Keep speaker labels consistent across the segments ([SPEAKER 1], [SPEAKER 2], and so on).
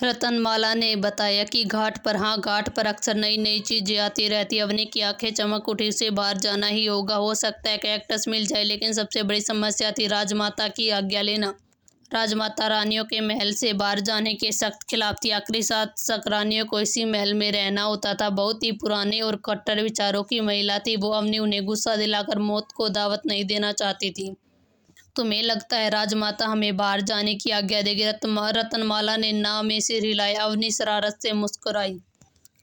[SPEAKER 1] रतनमाला ने बताया कि घाट पर अक्सर नई नई चीजें आती रहती। अवनी की आंखें चमक उठी। उसे बाहर जाना ही होगा। हो सकता है कैक्टस मिल जाए, लेकिन सबसे बड़ी समस्या थी राजमाता की आज्ञा लेना। राजमाता रानियों के महल से बाहर जाने के सख्त खिलाफ थी। आखिरी 7 रानियों को इसी महल में रहना होता था। बहुत ही पुराने और कट्टर विचारों की महिला थी वो। अवनी उन्हें गुस्सा दिलाकर मौत को दावत नहीं देना चाहती थी। तुम्हें लगता है राजमाता हमें बाहर जाने की आज्ञा देगी? रतनमाला ने ना में सिर हिलाया। अवनी शरारत से मुस्कुराई।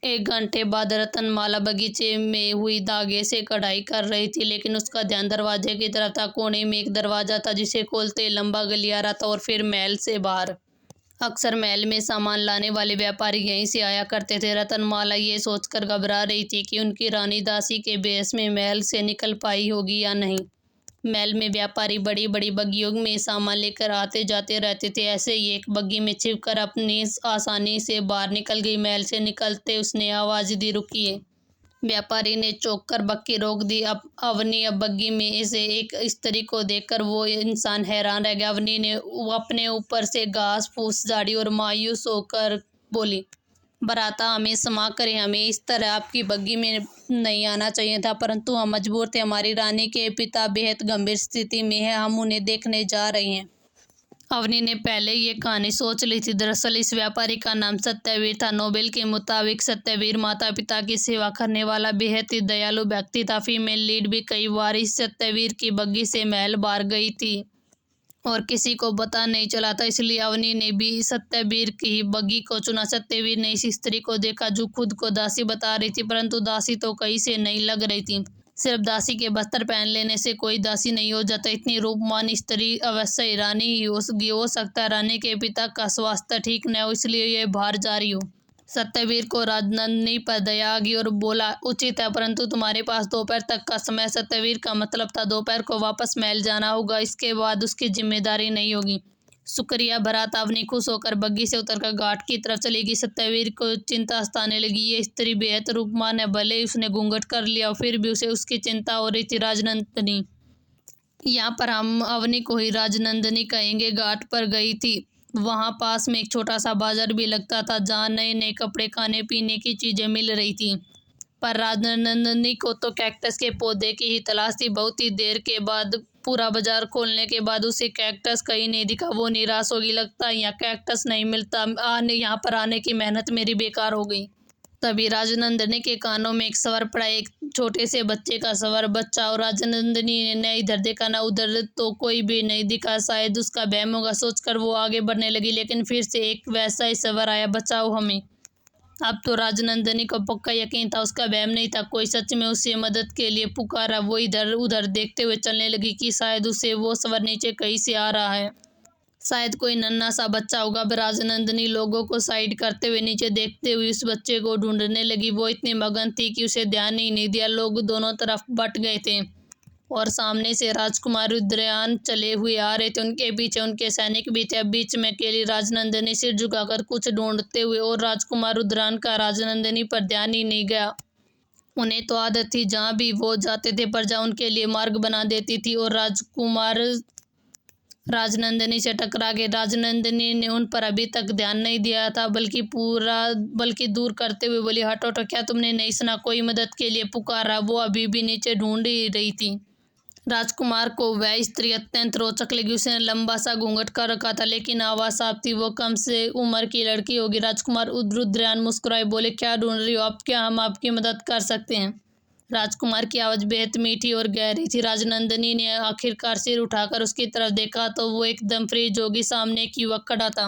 [SPEAKER 1] 1 घंटे बाद रतनमाला बगीचे में हुई धागे से कढ़ाई कर रही थी, लेकिन उसका ध्यान दरवाजे की तरफ था। कोने में एक दरवाजा था जिसे खोलते ही लंबा गलियारा था और फिर महल से बाहर। अक्सर महल में सामान लाने वाले व्यापारी यहीं से आया करते थे। रतनमाला ये सोचकर घबरा रही थी कि उनकी रानी दासी के बेस में महल से निकल पाई होगी या नहीं। महल में व्यापारी बड़ी बड़ी बग्गियों में सामान लेकर आते जाते रहते थे। ऐसे ही एक बग्गी में छिपकर अपनी आसानी से बाहर निकल गई। महल से निकलते उसने आवाज दी, रुकिए। व्यापारी ने चौंक कर बग्गी रोक दी। अब अवनी अब बग्गी में से एक स्त्री को देखकर वो इंसान हैरान रह गया। अवनी ने अपने ऊपर से घास फूस झाड़ी और मायूस होकर बोली, बराता हमें क्षमा करें, हमें इस तरह आपकी बग्गी में नहीं आना चाहिए था, परंतु हम मजबूर थे। हमारी रानी के पिता बेहद गंभीर स्थिति में है, हम उन्हें देखने जा रहे हैं। अवनी ने पहले ये कहानी सोच ली थी। दरअसल इस व्यापारी का नाम सत्यवीर था। नोबेल के मुताबिक सत्यवीर माता पिता की सेवा करने वाला बेहद ही दयालु व्यक्ति था। फीमेल लीड भी कई बार इस सत्यवीर की बग्गी से महल बाहर गई थी और किसी को पता नहीं चला था, इसलिए अवनी ने भी सत्यवीर की बग्गी को चुना। सत्यवीर ने इस स्त्री को देखा जो खुद को दासी बता रही थी, परंतु दासी तो कहीं से नहीं लग रही थी। सिर्फ दासी के बस्तर पहन लेने से कोई दासी नहीं हो जाता। इतनी रूपवान स्त्री अवश्य ही रानी ही होगी। हो सकता है रानी के पिता का स्वास्थ्य ठीक न हो, इसलिए ये बाहर जा रही हो। सत्यवीर को राजनंदिनी पर दया आ गई और बोला, उचित है, परंतु तुम्हारे पास दोपहर तक का समय। सत्यवीर का मतलब था दोपहर को वापस महल जाना होगा, इसके बाद उसकी जिम्मेदारी नहीं होगी। शुक्रिया भरात। अवनी खुश होकर बग्गी से उतरकर घाट की तरफ चली गई। सत्यवीर को चिंता सताने लगी। ये स्त्री बेहद रूपवान है, भले ही उसने घूंघट कर लिया, फिर भी उसे उसकी चिंता हो रही थी। राजनंदिनी, यहाँ पर हम अवनी को ही राजनंदिनी कहेंगे, घाट पर गई थी। वहाँ पास में एक छोटा सा बाजार भी लगता था जहाँ नए नए कपड़े, खाने पीने की चीजें मिल रही थी। पर राजनंदिनी को तो कैक्टस के पौधे की ही तलाश थी। बहुत ही देर के बाद पूरा बाजार खोलने के बाद उसे कैक्टस कहीं नहीं दिखा। वो निराश होगी। लगता है यहाँ कैक्टस नहीं मिलता, यहाँ पर आने की मेहनत मेरी बेकार हो गई। तभी राजनंदिनी के कानों में एक स्वर पड़ा, एक छोटे से बच्चे का स्वर। बच्चा। और राजनंदिनी ने न इधर देखा न उधर, तो कोई भी नहीं दिखा। शायद उसका वहम होगा, सोचकर वो आगे बढ़ने लगी, लेकिन फिर से एक वैसा ही स्वर आया, बचाओ हमें। अब तो राजनंदिनी को पक्का यकीन था उसका वहम नहीं था, कोई सच में उसे मदद के लिए पुकारा। वो इधर उधर देखते हुए चलने लगी कि शायद उसे वो स्वर नीचे कहीं से आ रहा है। शायद कोई नन्हा सा बच्चा होगा। अब राजनंदिनी लोगों को साइड करते हुए नीचे देखते हुए उस बच्चे को ढूंढने लगी। वो इतनी मगन थी कि उसे ध्यान ही नहीं दिया। लोग दोनों तरफ बट गए थे और सामने से राजकुमार रुद्रयान चले हुए आ रहे थे। उनके पीछे उनके सैनिक भी थे। अब बीच में अकेली राजनंदिनी सिर झुकाकर कुछ ढूंढते हुए, और राजकुमार रुद्रान का राजनंदिनी पर ध्यान ही नहीं गया। उन्हें तो आदत थी जहाँ भी वो जाते थे प्रजा उनके लिए मार्ग बना देती थी, और राजकुमार राजनंदिनी से टकरा गए। राजनंदिनी ने उन पर अभी तक ध्यान नहीं दिया था, बल्कि दूर करते हुए बोली, हटो हटो, क्या तुमने नहीं सुना? कोई मदद के लिए पुकारा। वो अभी भी नीचे ढूंढ ही रही थी। राजकुमार को वह स्त्री अत्यंत रोचक लगी। उसने लंबा सा घूंघट कर रखा था, लेकिन आवाज साफ थी। वो कम से उम्र की लड़की होगी। राजकुमार रुद्रयान मुस्कुराए, बोले, क्या ढूंढ रही हो आप? क्या हम आपकी मदद कर सकते हैं? राजकुमार की आवाज बेहद मीठी और गहरी थी। राजनंदिनी ने आखिरकार सिर उठाकर उसकी तरफ देखा तो वो एकदम फ्रीज होगी। सामने एक युवक खड़ा था।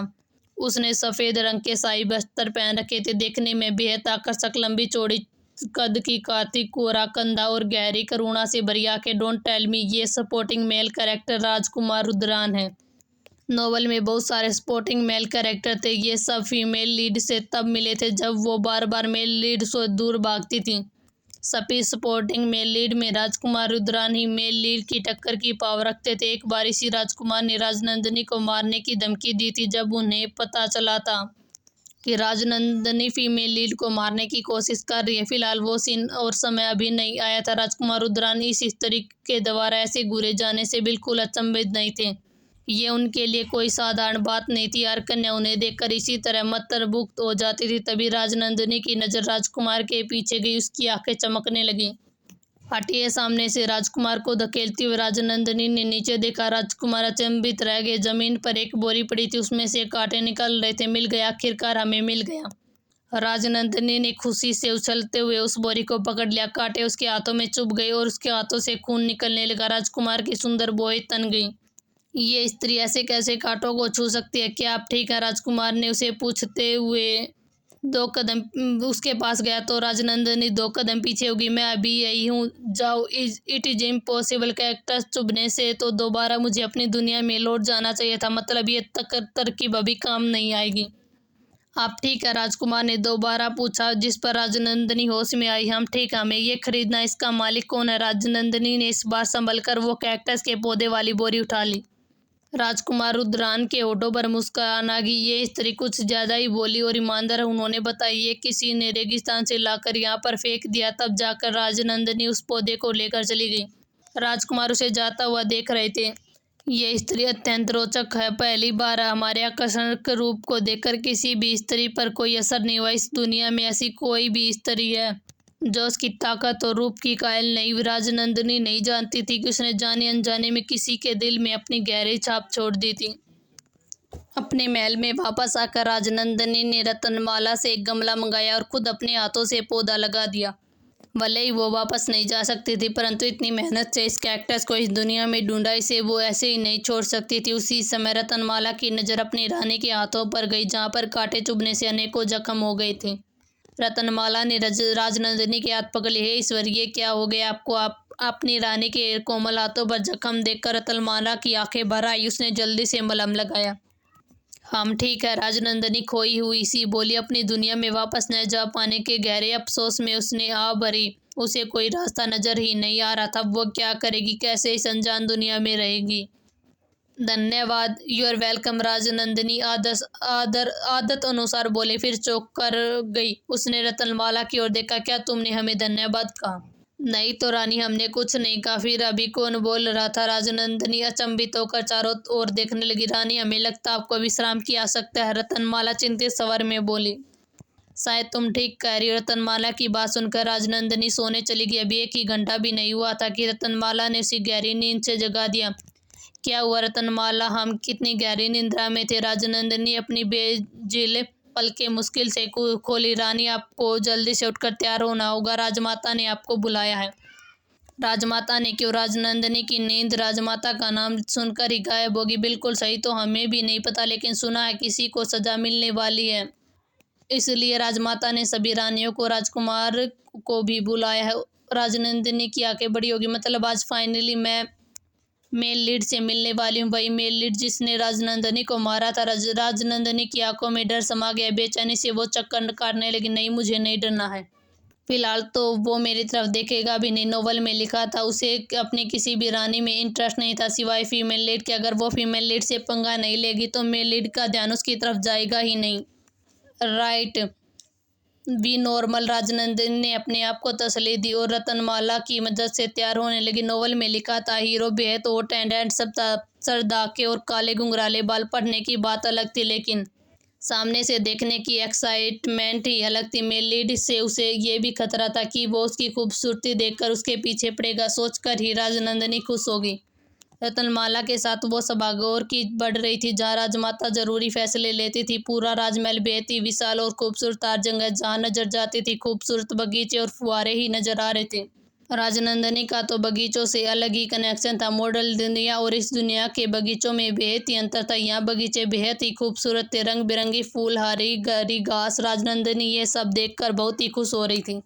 [SPEAKER 1] उसने सफेद रंग के शाही वस्त्र पहन रखे थे, देखने में बेहद आकर्षक। लंबी चौड़ी कद की काती, कोरा कंधा और गहरी करुणा से भरी आंखें। डोंट टेल मी, ये सपोर्टिंग मेल कैरेक्टर राजकुमार रुद्रान है। नोवेल में बहुत सारे सपोर्टिंग मेल कैरेक्टर थे। ये सब फीमेल लीड से तब मिले थे जब वो बार बार मेल लीड से दूर भागती थी। सभी सपोर्टिंग मेल लीड में राजकुमार रुद्रान ही मेल लीड की टक्कर की पावर रखते थे। एक बार इसी राजकुमार ने राजनंदिनी को मारने की धमकी दी थी। जब उन्हें पता चला था कि राजनंदिनी फीमेल लीड को मारने की कोशिश कर रही है। फिलहाल वो सीन और समय अभी नहीं आया था। राजकुमार रुद्रान इस स्त्री के द्वारा ऐसे घूरे जाने से बिल्कुल अचंभित नहीं थे। ये उनके लिए कोई साधारण बात नहीं थी। हर कन्या उन्हें देखकर इसी तरह मंत्रमुग्ध हो जाती थी। तभी राजनंदिनी की नज़र राजकुमार के पीछे गई। उसकी आंखें चमकने लगीं। हटिए सामने से, राजकुमार को धकेलती हुए राजनंदिनी ने नीचे देखा। राजकुमार अचंभित रह गए। जमीन पर एक बोरी पड़ी थी, उसमें से कांटे निकल रहे थे। मिल गया, आखिरकार हमें मिल गया। राजनंदिनी ने खुशी से उछलते हुए उस बोरी को पकड़ लिया। कांटे उसके हाथों में चुभ गए और उसके हाथों से खून निकलने लगा। राजकुमार की सुंदर भौहें तन गईं। ये स्त्री ऐसे कैसे कांटों को छू सकती है? क्या आप ठीक है? राजकुमार ने उसे पूछते हुए 2 कदम उसके पास गया तो राजनंदिनी 2 कदम पीछे होगी। मैं अभी यही हूँ, जाओ। It is impossible. कैक्टस चुभने से तो दोबारा मुझे अपनी दुनिया में लौट जाना चाहिए था। मतलब ये तरकीब अभी काम नहीं आएगी। आप ठीक है? राजकुमार ने दोबारा पूछा, जिस पर राजनंदिनी होश में आई। हम ठीक है, हमें ये खरीदना। इसका मालिक कौन है? राजनंदिनी ने इस बार संभल कर वो कैक्टस के पौधे वाली बोरी उठा ली। राजकुमार रुद्रान के होठों पर मुस्कान आ गई। ये स्त्री कुछ ज्यादा ही बोली और ईमानदार है। उन्होंने बताया, ये किसी ने रेगिस्तान से लाकर यहाँ पर फेंक दिया। तब जाकर राजनंदिनी उस पौधे को लेकर चली गई। राजकुमार उसे जाता हुआ देख रहे थे। ये स्त्री अत्यंत रोचक है। पहली बार हमारे आकर्षक रूप को देखकर किसी भी स्त्री पर कोई असर नहीं हुआ। इस दुनिया में ऐसी कोई भी स्त्री है जो उसकी ताकत और रूप की कायल नहीं। राजनंदिनी नहीं जानती थी कि उसने जाने अनजाने में किसी के दिल में अपनी गहरी छाप छोड़ दी थी। अपने महल में वापस आकर राजनंदिनी ने रतनमाला से एक गमला मंगाया और खुद अपने हाथों से पौधा लगा दिया। भले ही वो वापस नहीं जा सकती थी, परंतु इतनी मेहनत से इस कैक्टस को इस दुनिया में ढूंढा, इसे वो ऐसे ही नहीं छोड़ सकती थी। उसी समय रतनमाला की नज़र अपनी रानी के हाथों पर गई, जहाँ पर कांटे चुभने से अनेकों जख्म हो गए थे। रतनमाला ने राजनंदिनी के हाथ पकड़ लिए। हे ईश्वर, ये क्या हो गया आपको? आप अपनी रानी के कोमल हाथों पर जख्म देखकर रतनमाला की आंखें भर आई। उसने जल्दी से मलहम लगाया। हम ठीक है, राजनंदिनी खोई हुई सी बोली। अपनी दुनिया में वापस न जा पाने के गहरे अफसोस में उसने आह भरी। उसे कोई रास्ता नजर ही नहीं आ रहा था। वो क्या करेगी? कैसे इस अनजान दुनिया में रहेगी? धन्यवाद। You are welcome. राजनंदिनी आदत अनुसार बोले, फिर चौंक कर गई। उसने रतनमाला की ओर देखा। क्या तुमने हमें धन्यवाद कहा? नहीं तो रानी, हमने कुछ नहीं कहा। फिर अभी कौन बोल रहा था? राजनंदिनी अचंभित होकर चारों ओर देखने लगी। रानी, हमें लगता आपको विश्राम की आवश्यकता है। रतनमाला चिंतित स्वर में बोली। शायद तुम ठीक कह रही हो। रतनमाला की बात सुनकर राजनंदिनी सोने चली गई। अभी 1 ही घंटा भी नहीं हुआ था कि रतनमाला ने उसी गहरी नींद से जगा दिया। क्या हुआ रतनमाला? हम कितनी गहरी निंद्रा में थे। राजनंदिनी अपनी बेजिल पलकें मुश्किल से खोली। रानी, आपको जल्दी से उठकर तैयार होना होगा। राजमाता ने आपको बुलाया है। राजमाता ने क्यों? राजनंदिनी की नींद राजमाता का नाम सुनकर ही गायब होगी। बिल्कुल सही। तो हमें भी नहीं पता, लेकिन सुना है किसी को सजा मिलने वाली है, इसलिए राजमाता ने सभी रानियों को, राजकुमार को भी बुलाया है। राजनंदिनी की आंखें बड़ी होगी। मतलब आज फाइनली मैं मेल लीड से मिलने वाली हूँ। वही मेल लीड जिसने राजनंदिनी को मारा था। राजनंदिनी की आंखों में डर समा गया। बेचैनी से वो चक्कर काटने लगी। नहीं, मुझे नहीं डरना है। फिलहाल तो वो मेरी तरफ देखेगा भी नहीं। नोवेल में लिखा था उसे अपनी किसी भी रानी में इंटरेस्ट नहीं था सिवाय फीमेल लीड के। अगर वो फीमेल लीड से पंगा नहीं लेगी तो मेल लीड का ध्यान उसकी तरफ जाएगा ही नहीं। Right, B normal. राजनंदिनी ने अपने आप को तसल्ली दी और रतनमाला की मदद से तैयार होने लगी। नोवेल में लिखा था, हीरो बेहद होट एंड हैंडसम था। सरदाके और काले घुंघराले बाल। पढ़ने की बात अलग थी, लेकिन सामने से देखने की एक्साइटमेंट ही अलग थी। मेल लीड से उसे ये भी खतरा था कि वो उसकी खूबसूरती देखकर उसके पीछे पड़ेगा। सोचकर ही राजनंदिनी खुश होगी। रतनमाला के साथ वो सभागार की बढ़ रही थी, जहाँ राजमाता जरूरी फैसले लेती थी। पूरा राजमहल बेहद ही विशाल और खूबसूरत हर जगह जहाँ नजर जाती थी खूबसूरत बगीचे और फुहारे ही नजर आ रहे थे। राजनंदिनी का तो बगीचों से अलग ही कनेक्शन था। मॉडल दुनिया और इस दुनिया के बगीचों में बेहद ही अंतर था। यहाँ बगीचे बेहद ही खूबसूरत थे, रंग बिरंगी फूल, हरी गहरी घास। राजनंदिनी ये सब देखकर बहुत ही खुश हो रही थी।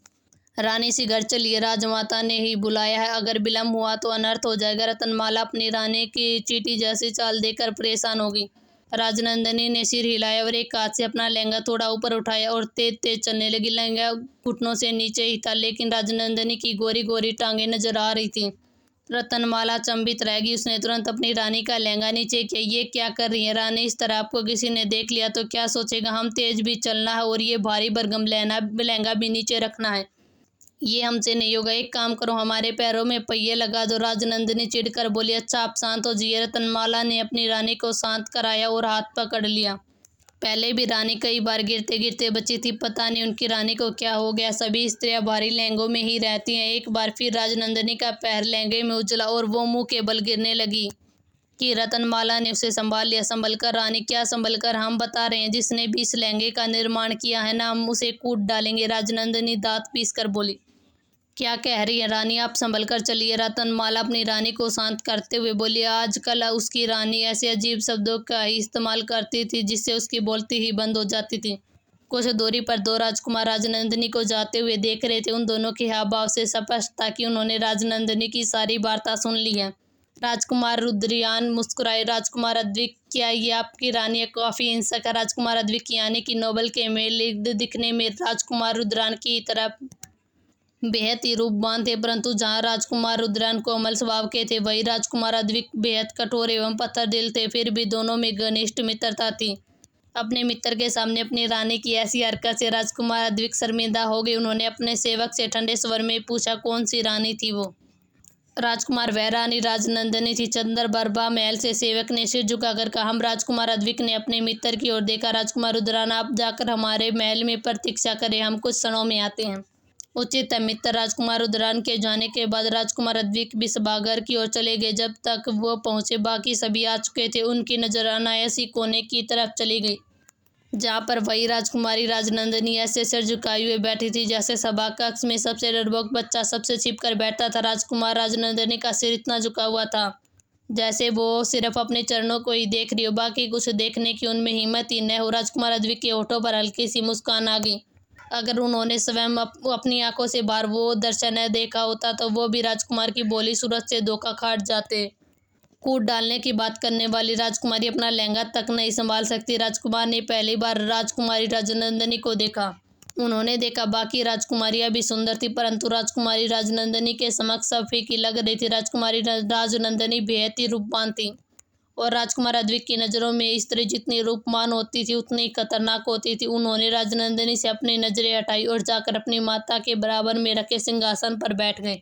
[SPEAKER 1] रानी सी घर चलिए, राजमाता ने ही बुलाया है। अगर विलम्ब हुआ तो अनर्थ हो जाएगा। रतनमाला अपनी रानी की चींटी जैसी चाल देखकर परेशान होगी। राजनंदिनी ने सिर हिलाया और एक हाथ से अपना लहंगा थोड़ा ऊपर उठाया और तेज तेज चलने लगी। लहंगा घुटनों से नीचे ही था, लेकिन राजनंदिनी की गोरी गोरी टांगें नजर आ रही थी। रतनमाला चंबित रह गई। उसने तुरंत अपनी रानी का लहंगा नीचे किया। ये क्या कर रही है रानी? इस तरह आपको किसी ने देख लिया तो क्या सोचेगा? हम तेज भी चलना है और ये भारी भरकम लहंगा भी नीचे रखना है। ये हमसे नहीं होगा, एक काम करो, हमारे पैरों में पहिए लगा दो। राजनंदिनी चिढ़कर बोली, अच्छा आप शांत हो जाइए। रतनमाला ने अपनी रानी को शांत कराया और हाथ पकड़ लिया। पहले भी रानी कई बार गिरते गिरते बची थी, पता नहीं उनकी रानी को क्या हो गया। सभी स्त्रियां भारी लहंगों में ही रहती हैं। एक बार फिर राजनंदिनी का पैर लहंगे में उछला और वो मुंह के बल गिरने लगी कि रतनमाला ने उसे संभाल लिया। संभल कर रानी। क्या संभल कर? हम बता रहे हैं, जिसने भी इस लहंगे का निर्माण किया है ना, हम उसे कूट डालेंगे। राजनंदिनी दांत पीस कर बोली। क्या कह रही है रानी? आप संभल कर चलिए। रतनमाला अपनी रानी को शांत करते हुए बोली। आजकल उसकी रानी ऐसे अजीब शब्दों का ही इस्तेमाल करती थी जिससे उसकी बोलती ही बंद हो जाती थी। कुछ दूरी पर दो राजकुमार राजनंदिनी को जाते हुए देख रहे थे। उन दोनों के हाव भाव से स्पष्ट था कि उन्होंने राजनंदिनी की सारी वार्ता सुन ली है। राजकुमार रुद्रयान मुस्कुराए। राजकुमार अद्विक, क्या ये आपकी रानी काफी हिंसक है? राजकुमार अद्विक यानी कि नोबल के मेल दिखने में राजकुमार रुद्रान की तरफ बेहद ही रूपवान थे, परंतु जहाँ राजकुमार रुद्रान कोमल स्वभाव के थे, वही राजकुमार अद्विक बेहद कठोर एवं पत्थर दिल थे। फिर भी दोनों में घनिष्ठ मित्रता थी। अपने मित्र के सामने अपनी रानी की ऐसी हरकत से राजकुमार अद्विक शर्मिंदा हो गए। उन्होंने अपने सेवक से ठंडे स्वर में पूछा, कौन सी रानी थी वो? राजकुमार, वह रानी राजनंदिनी थी। चंद्रप्रभा महल से सेवक ने सिर झुकाकर कहा। हम राजकुमार अद्विक ने अपने मित्र की ओर देखा। राजकुमार रुद्रान, आप जाकर हमारे महल में प्रतीक्षा करें, हम कुछ क्षणों में आते हैं। उचित है मित्र। राजकुमार रुद्रान के जाने के बाद राजकुमार अद्विक विषबागर की ओर चले गए। जब तक वो पहुंचे बाकी सभी आ चुके थे। उनकी नजर अनायास ही कोने की तरफ चली गई, जहाँ पर वही राजकुमारी राजनंदिनी ऐसे सिर झुकाए हुए बैठी थी जैसे सभा कक्ष में सबसे डरपोक बच्चा सबसे छिप कर बैठता था। राजकुमार राजनंदिनी का सिर इतना झुका हुआ था जैसे वो सिर्फ अपने चरणों को ही देख रही हो, बाकी कुछ देखने की उनमें हिम्मत ही न हो। राजकुमार अद्विक के होठों पर हल्की सी मुस्कान आ गई। अगर उन्होंने स्वयं अपनी आंखों से बाहर वो दर्शन न देखा होता तो वो भी राजकुमार की बोली सूरत से धोखा खाट जाते। कूट डालने की बात करने वाली राजकुमारी अपना लहंगा तक नहीं संभाल सकती। राजकुमार ने पहली बार राजकुमारी राजनंदिनी को देखा। उन्होंने देखा बाकी राजकुमारियां भी सुंदर थी, परंतु राजकुमारी राजनंदिनी के समक्ष सब फीकी लग रही थी। राजकुमारी राजनंदिनी बेहद ही रूपवान थी और राजकुमार अद्विक की नज़रों में स्त्री जितनी रूपवान होती थी उतनी खतरनाक होती थी। उन्होंने राजनंदिनी से अपनी नजरें हटाई और जाकर अपनी माता के बराबर में रखे सिंहासन पर बैठ गए।